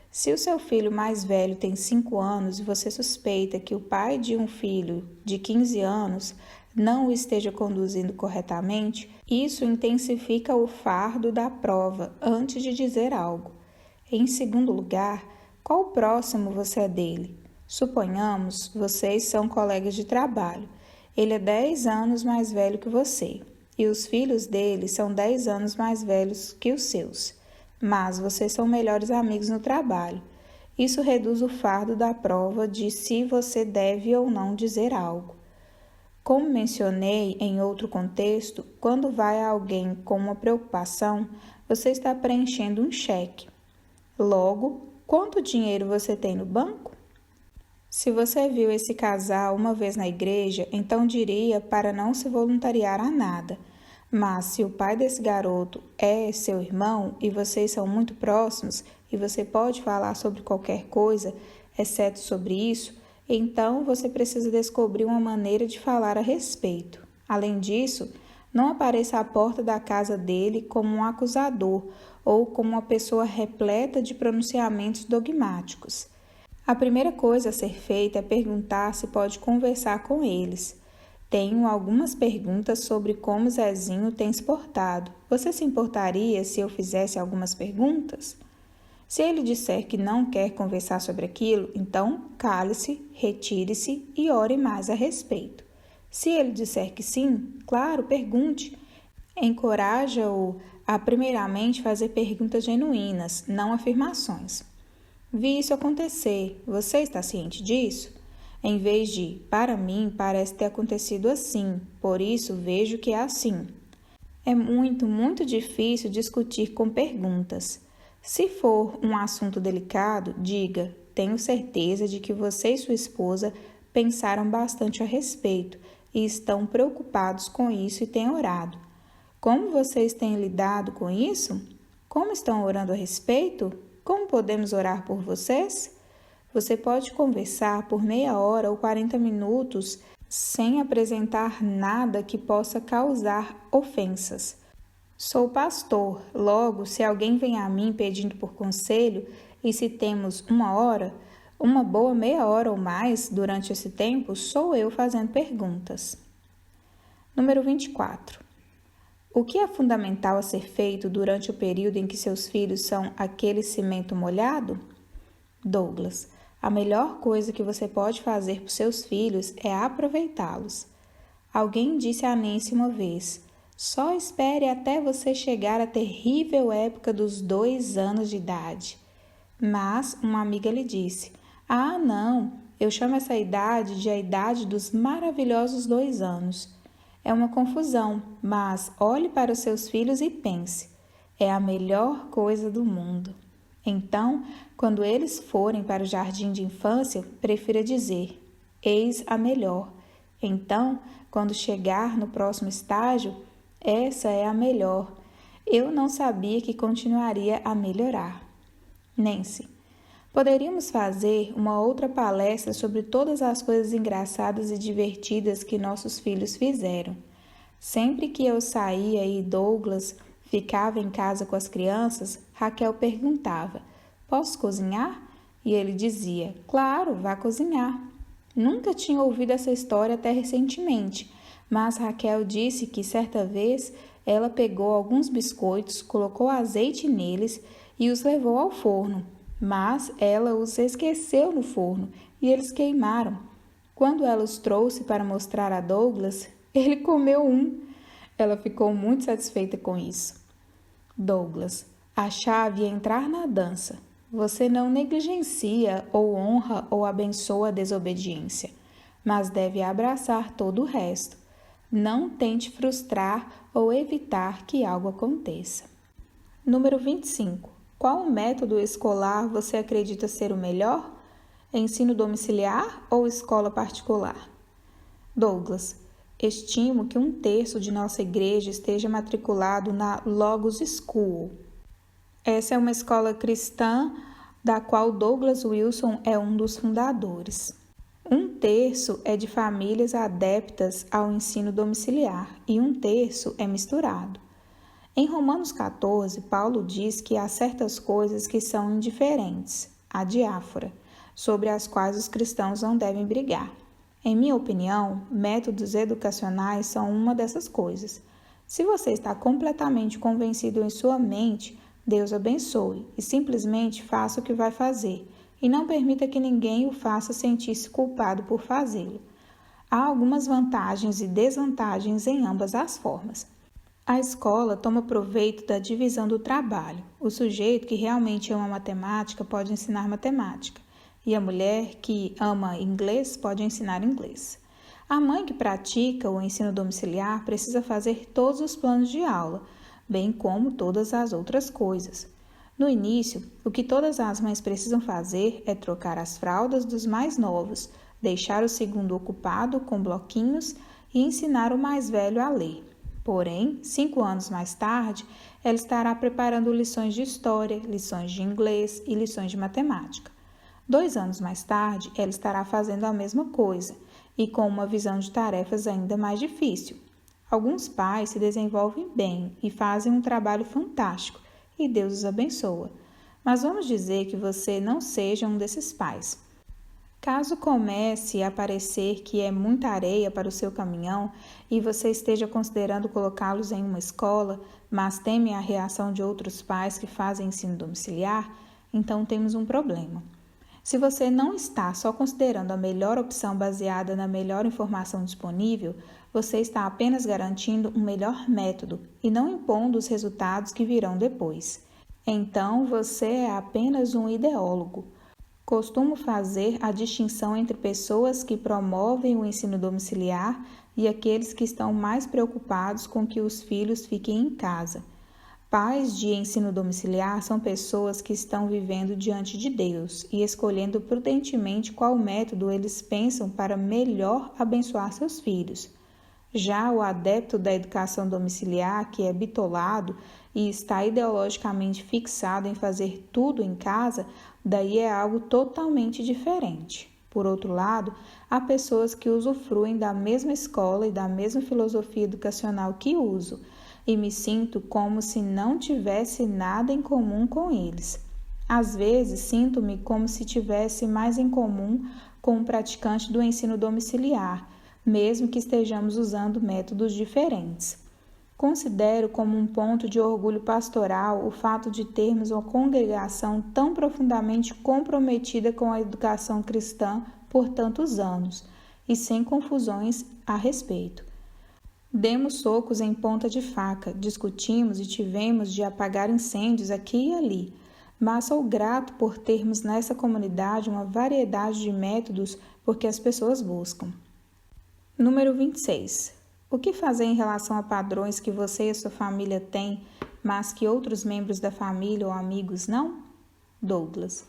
Se o seu filho mais velho tem 5 anos e você suspeita que o pai de um filho de 15 anos não o esteja conduzindo corretamente, isso intensifica o fardo da prova antes de dizer algo. Em segundo lugar, qual próximo você é dele? Suponhamos, vocês são colegas de trabalho. Ele é 10 anos mais velho que você, e os filhos dele são 10 anos mais velhos que os seus. Mas vocês são melhores amigos no trabalho. Isso reduz o fardo da prova de se você deve ou não dizer algo. Como mencionei em outro contexto, quando vai a alguém com uma preocupação, você está preenchendo um cheque. Logo, quanto dinheiro você tem no banco? Se você viu esse casal uma vez na igreja, então diria para não se voluntariar a nada. Mas se o pai desse garoto é seu irmão e vocês são muito próximos e você pode falar sobre qualquer coisa, exceto sobre isso, então você precisa descobrir uma maneira de falar a respeito. Além disso, Não apareça à porta da casa dele como um acusador ou como uma pessoa repleta de pronunciamentos dogmáticos. A primeira coisa a ser feita é perguntar se pode conversar com eles. Tenho algumas perguntas sobre como Zezinho tem se portado. Você se importaria se eu fizesse algumas perguntas? Se ele disser que não quer conversar sobre aquilo, então cale-se, retire-se e ore mais a respeito. Se ele disser que sim, claro, pergunte. Encoraja-o a primeiramente fazer perguntas genuínas, não afirmações. Vi isso acontecer. Você está ciente disso? Em vez de, para mim, parece ter acontecido assim, por isso vejo que é assim. É muito difícil discutir com perguntas. Se for um assunto delicado, diga, tenho certeza de que você e sua esposa pensaram bastante a respeito e estão preocupados com isso e têm orado. Como vocês têm lidado com isso? Como estão orando a respeito? Como podemos orar por vocês? Você pode conversar por meia hora ou 40 minutos sem apresentar nada que possa causar ofensas. Sou pastor, logo, se alguém vem a mim pedindo por conselho e se temos uma hora, uma boa meia hora ou mais durante esse tempo, sou eu fazendo perguntas. Número 24. O que é fundamental a ser feito durante o período em que seus filhos são aquele cimento molhado? Douglas, a melhor coisa que você pode fazer por seus filhos é aproveitá-los. Alguém disse a Nancy uma vez, só espere até você chegar à terrível época dos 2 anos de idade. Mas uma amiga lhe disse, ah, não, eu chamo essa idade de a idade dos maravilhosos 2 anos. É uma confusão, mas olhe para os seus filhos e pense, é a melhor coisa do mundo. Então, quando eles forem para o jardim de infância, prefira dizer, eis a melhor. Então, quando chegar no próximo estágio, essa é a melhor. Eu não sabia que continuaria a melhorar. Nancy, poderíamos fazer uma outra palestra sobre todas as coisas engraçadas e divertidas que nossos filhos fizeram. Sempre que eu saía e Douglas ficava em casa com as crianças, Raquel perguntava, posso cozinhar? E ele dizia, claro, vá cozinhar. Nunca tinha ouvido essa história até recentemente, mas Raquel disse que certa vez ela pegou alguns biscoitos, colocou azeite neles e os levou ao forno. Mas ela os esqueceu no forno e eles queimaram. Quando ela os trouxe para mostrar a Douglas, ele comeu um. Ela ficou muito satisfeita com isso. Douglas, a chave é entrar na dança. Você não negligencia ou honra ou abençoa a desobediência, mas deve abraçar todo o resto. Não tente frustrar ou evitar que algo aconteça. Número 25. Qual método escolar você acredita ser o melhor? Ensino domiciliar ou escola particular? Douglas, estimo que 1/3 de nossa igreja esteja matriculado na Logos School. Essa é uma escola cristã da qual Douglas Wilson é um dos fundadores. 1/3 é de famílias adeptas ao ensino domiciliar e 1/3 é misturado. Em Romanos 14, Paulo diz que há certas coisas que são indiferentes, a diáfora, sobre as quais os cristãos não devem brigar. Em minha opinião, métodos educacionais são uma dessas coisas. Se você está completamente convencido em sua mente, Deus abençoe e simplesmente faça o que vai fazer e não permita que ninguém o faça sentir-se culpado por fazê-lo. Há algumas vantagens e desvantagens em ambas as formas. A escola toma proveito da divisão do trabalho. O sujeito que realmente ama matemática pode ensinar matemática, e a mulher que ama inglês pode ensinar inglês. A mãe que pratica o ensino domiciliar precisa fazer todos os planos de aula, bem como todas as outras coisas. No início, o que todas as mães precisam fazer é trocar as fraldas dos mais novos, deixar o segundo ocupado com bloquinhos e ensinar o mais velho a ler. Porém, 5 anos mais tarde, ela estará preparando lições de história, lições de inglês e lições de matemática. 2 anos mais tarde, ela estará fazendo a mesma coisa e com uma visão de tarefas ainda mais difícil. Alguns pais se desenvolvem bem e fazem um trabalho fantástico, e Deus os abençoa. Mas vamos dizer que você não seja um desses pais. Caso comece a parecer que é muita areia para o seu caminhão e você esteja considerando colocá-los em uma escola, mas teme a reação de outros pais que fazem ensino domiciliar, então temos um problema. Se você não está só considerando a melhor opção baseada na melhor informação disponível, você está apenas garantindo um melhor método e não impondo os resultados que virão depois. Então você é apenas um ideólogo. Costumo fazer a distinção entre pessoas que promovem o ensino domiciliar e aqueles que estão mais preocupados com que os filhos fiquem em casa. Pais de ensino domiciliar são pessoas que estão vivendo diante de Deus e escolhendo prudentemente qual método eles pensam para melhor abençoar seus filhos. Já o adepto da educação domiciliar, que é bitolado e está ideologicamente fixado em fazer tudo em casa, daí é algo totalmente diferente. Por outro lado, há pessoas que usufruem da mesma escola e da mesma filosofia educacional que uso, e me sinto como se não tivesse nada em comum com eles. Às vezes, sinto-me como se tivesse mais em comum com um praticante do ensino domiciliar, mesmo que estejamos usando métodos diferentes. Considero como um ponto de orgulho pastoral o fato de termos uma congregação tão profundamente comprometida com a educação cristã por tantos anos e sem confusões a respeito. Demos socos em ponta de faca, discutimos e tivemos de apagar incêndios aqui e ali, mas sou grato por termos nessa comunidade uma variedade de métodos porque as pessoas buscam. Número 26. O que fazer em relação a padrões que você e a sua família têm, mas que outros membros da família ou amigos não? Douglas.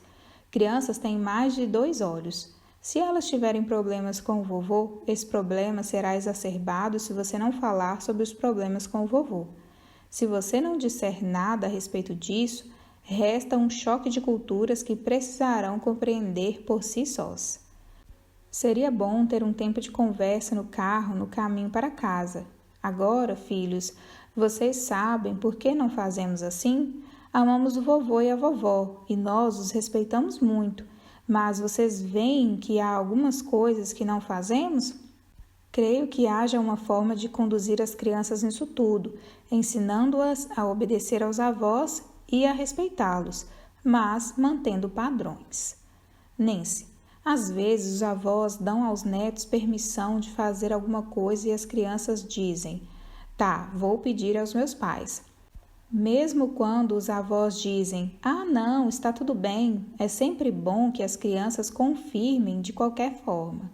Crianças têm mais de 2 olhos. Se elas tiverem problemas com o vovô, esse problema será exacerbado se você não falar sobre os problemas com o vovô. Se você não disser nada a respeito disso, resta um choque de culturas que precisarão compreender por si sós. Seria bom ter um tempo de conversa no carro no caminho para casa. Agora, filhos, vocês sabem por que não fazemos assim? Amamos o vovô e a vovó e nós os respeitamos muito, mas vocês veem que há algumas coisas que não fazemos? Creio que haja uma forma de conduzir as crianças nisso tudo, ensinando-as a obedecer aos avós e a respeitá-los, mas mantendo padrões. Nancy. Às vezes, os avós dão aos netos permissão de fazer alguma coisa e as crianças dizem: "Tá, vou pedir aos meus pais." Mesmo quando os avós dizem: "Ah, não, está tudo bem", é sempre bom que as crianças confirmem de qualquer forma.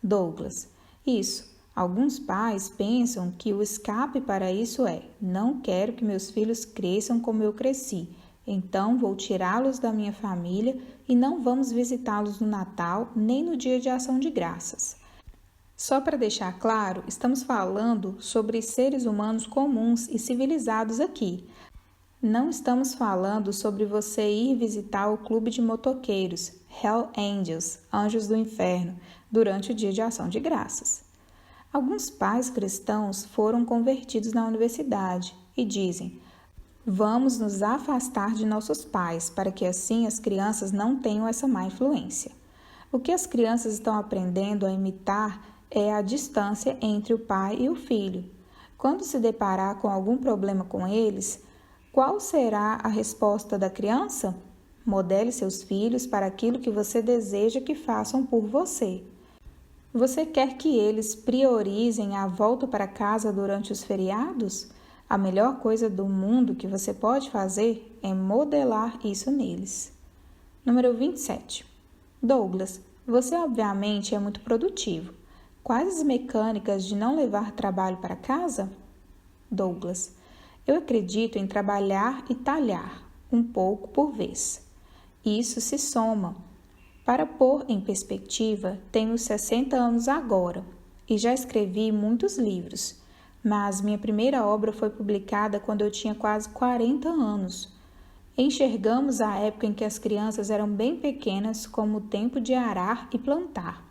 Douglas: Isso. Alguns pais pensam que o escape para isso é: "Não quero que meus filhos cresçam como eu cresci. Então vou tirá-los da minha família e não vamos visitá-los no Natal nem no Dia de Ação de Graças." Só para deixar claro, estamos falando sobre seres humanos comuns e civilizados aqui. Não estamos falando sobre você ir visitar o clube de motoqueiros, Hell Angels, Anjos do Inferno, durante o Dia de Ação de Graças. Alguns pais cristãos foram convertidos na universidade e dizem: "Vamos nos afastar de nossos pais, para que assim as crianças não tenham essa má influência." O que as crianças estão aprendendo a imitar é a distância entre o pai e o filho. Quando se deparar com algum problema com eles, qual será a resposta da criança? Modele seus filhos para aquilo que você deseja que façam por você. Você quer que eles priorizem a volta para casa durante os feriados? A melhor coisa do mundo que você pode fazer é modelar isso neles. Número 27. Douglas, você obviamente é muito produtivo. Quais as mecânicas de não levar trabalho para casa? Douglas, eu acredito em trabalhar e talhar, um pouco por vez. Isso se soma. Para pôr em perspectiva, tenho 60 anos agora e já escrevi muitos livros, mas minha primeira obra foi publicada quando eu tinha quase 40 anos. Enxergamos a época em que as crianças eram bem pequenas como o tempo de arar e plantar.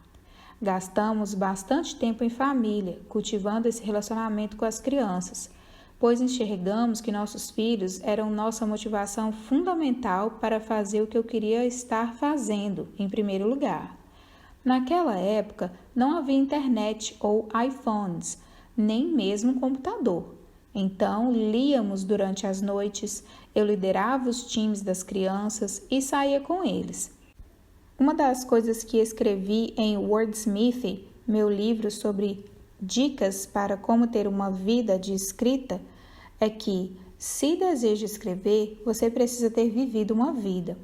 Gastamos bastante tempo em família, cultivando esse relacionamento com as crianças, pois enxergamos que nossos filhos eram nossa motivação fundamental para fazer o que eu queria estar fazendo, em primeiro lugar. Naquela época, não havia internet ou iPhones, nem mesmo computador. Então, líamos durante as noites, eu liderava os times das crianças e saía com eles. Uma das coisas que escrevi em Wordsmith, meu livro sobre dicas para como ter uma vida de escrita, é que, se deseja escrever, você precisa ter vivido uma vida.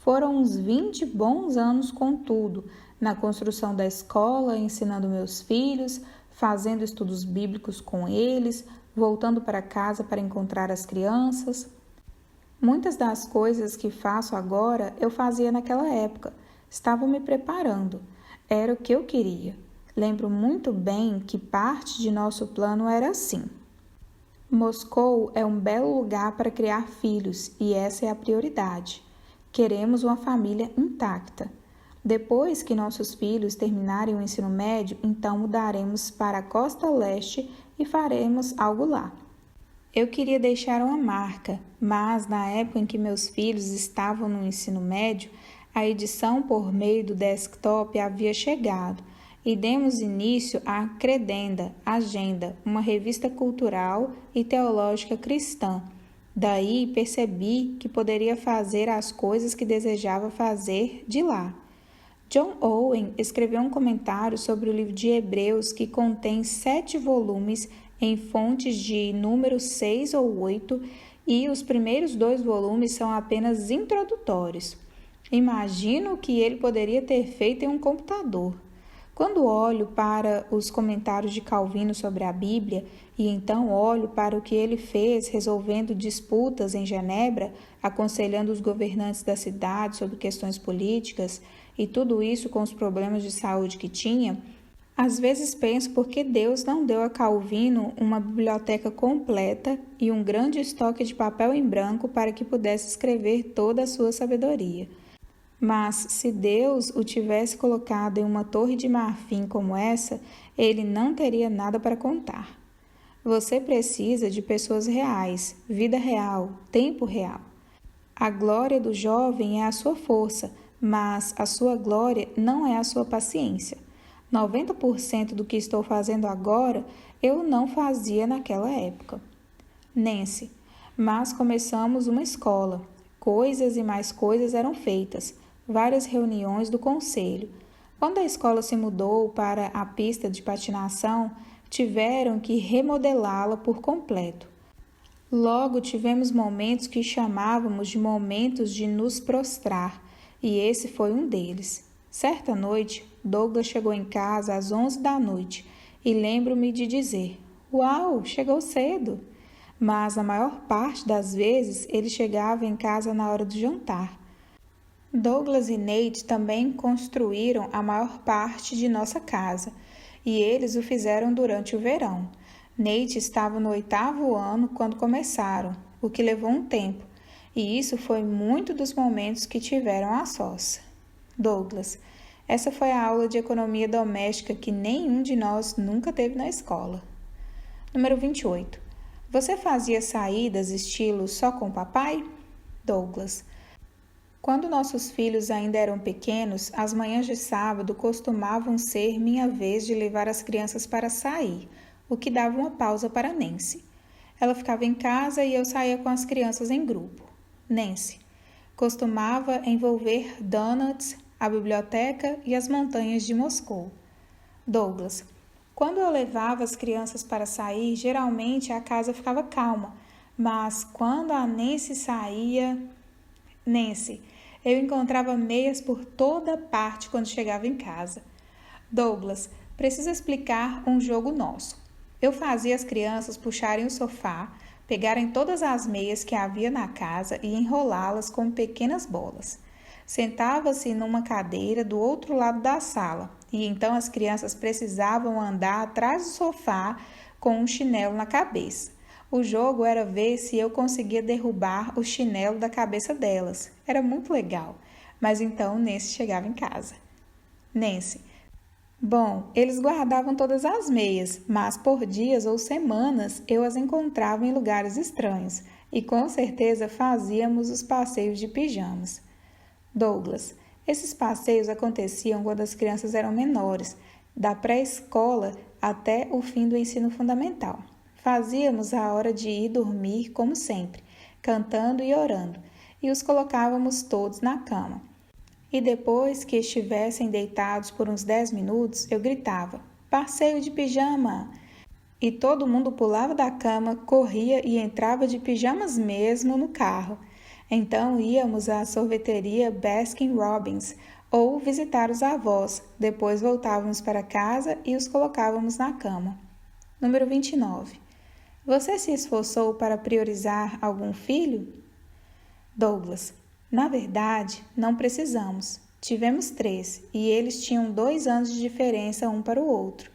Foram uns 20 bons anos, contudo, na construção da escola, ensinando meus filhos, fazendo estudos bíblicos com eles, voltando para casa para encontrar as crianças. Muitas das coisas que faço agora eu fazia naquela época. Estava me preparando. Era o que eu queria. Lembro muito bem que parte de nosso plano era assim. Moscou é um belo lugar para criar filhos e essa é a prioridade. Queremos uma família intacta. Depois que nossos filhos terminarem o ensino médio, então mudaremos para a costa leste e faremos algo lá. Eu queria deixar uma marca, mas na época em que meus filhos estavam no ensino médio, a edição por meio do desktop havia chegado e demos início à Credenda, Agenda, uma revista cultural e teológica cristã. Daí percebi que poderia fazer as coisas que desejava fazer de lá. John Owen escreveu um comentário sobre o livro de Hebreus que contém 7 volumes em fontes de números 6 ou 8 e os primeiros 2 volumes são apenas introdutórios. Imagino o que ele poderia ter feito em um computador. Quando olho para os comentários de Calvino sobre a Bíblia e então olho para o que ele fez resolvendo disputas em Genebra, aconselhando os governantes da cidade sobre questões políticas e tudo isso com os problemas de saúde que tinha, às vezes penso por que Deus não deu a Calvino uma biblioteca completa e um grande estoque de papel em branco para que pudesse escrever toda a sua sabedoria. Mas se Deus o tivesse colocado em uma torre de marfim como essa, ele não teria nada para contar. Você precisa de pessoas reais, vida real, tempo real. A glória do jovem é a sua força, mas a sua glória não é a sua paciência. 90% do que estou fazendo agora eu não fazia naquela época. Nancy, mas começamos uma escola. Coisas e mais coisas eram feitas. Várias reuniões do conselho. Quando a escola se mudou para a pista de patinação, tiveram que remodelá-la por completo. Logo tivemos momentos que chamávamos de momentos de nos prostrar, e esse foi um deles. Certa noite, Douglas chegou em casa às 11 da noite e lembro-me de dizer: "Uau, chegou cedo!" Mas a maior parte das vezes ele chegava em casa na hora do jantar. Douglas e Nate também construíram a maior parte de nossa casa e eles o fizeram durante o verão. Nate estava no 8º ano quando começaram, o que levou um tempo, e isso foi muito dos momentos que tiveram a sós. Douglas, essa foi a aula de economia doméstica que nenhum de nós nunca teve na escola. Número 28. Você fazia saídas estilo só com o papai? Douglas. Quando nossos filhos ainda eram pequenos, as manhãs de sábado costumavam ser minha vez de levar as crianças para sair, o que dava uma pausa para Nancy. Ela ficava em casa e eu saía com as crianças em grupo. Nancy. Costumava envolver donuts, a biblioteca e as montanhas de Moscou. Douglas. Quando eu levava as crianças para sair, geralmente a casa ficava calma, mas quando a Nancy saía... Nancy. Eu encontrava meias por toda parte quando chegava em casa. Douglas. Preciso explicar um jogo nosso. Eu fazia as crianças puxarem o sofá, pegarem todas as meias que havia na casa e enrolá-las com pequenas bolas. Sentava-se numa cadeira do outro lado da sala e então as crianças precisavam andar atrás do sofá com um chinelo na cabeça. O jogo era ver se eu conseguia derrubar o chinelo da cabeça delas. Era muito legal, mas então Nancy chegava em casa. Nancy, Bom, eles guardavam todas as meias, mas por dias ou semanas eu as encontrava em lugares estranhos e com certeza fazíamos os passeios de pijamas. Douglas, esses passeios aconteciam quando as crianças eram menores, da pré-escola até o fim do ensino fundamental. Fazíamos a hora de ir dormir, como sempre, cantando e orando, e os colocávamos todos na cama. E depois que estivessem deitados por uns 10 minutos, eu gritava: passeio de pijama! E todo mundo pulava da cama, corria e entrava de pijamas mesmo no carro. Então íamos à sorveteria Baskin Robbins ou visitar os avós. Depois voltávamos para casa e os colocávamos na cama. Número 29. Você se esforçou para priorizar algum filho? Douglas, na verdade, não precisamos. Tivemos 3 e eles tinham 2 anos de diferença um para o outro.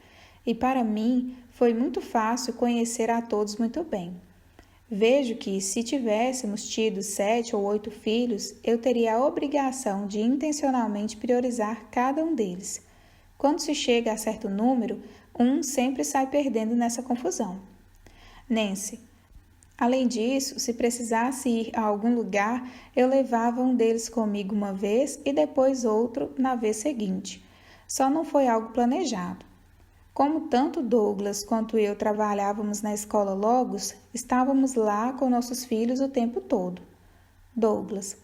E para mim foi muito fácil conhecer a todos muito bem. Vejo que, se tivéssemos tido 7 ou 8 filhos, eu teria a obrigação de intencionalmente priorizar cada um deles. Quando se chega a certo número, um sempre sai perdendo nessa confusão. Nancy, além disso, se precisasse ir a algum lugar, eu levava um deles comigo uma vez e depois outro na vez seguinte. Só não foi algo planejado. Como tanto Douglas quanto eu trabalhávamos na escola Logos, estávamos lá com nossos filhos o tempo todo. Douglas,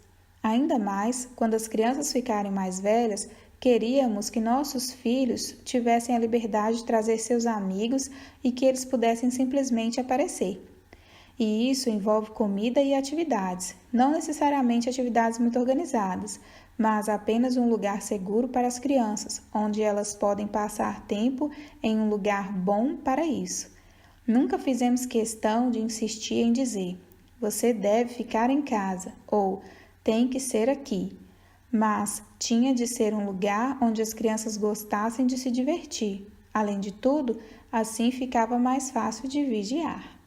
ainda mais quando as crianças ficarem mais velhas, queríamos que nossos filhos tivessem a liberdade de trazer seus amigos e que eles pudessem simplesmente aparecer. E isso envolve comida e atividades, não necessariamente atividades muito organizadas, mas apenas um lugar seguro para as crianças, onde elas podem passar tempo em um lugar bom para isso. Nunca fizemos questão de insistir em dizer: você deve ficar em casa ou tem que ser aqui, mas tinha de ser um lugar onde as crianças gostassem de se divertir. Além de tudo, assim ficava mais fácil de vigiar.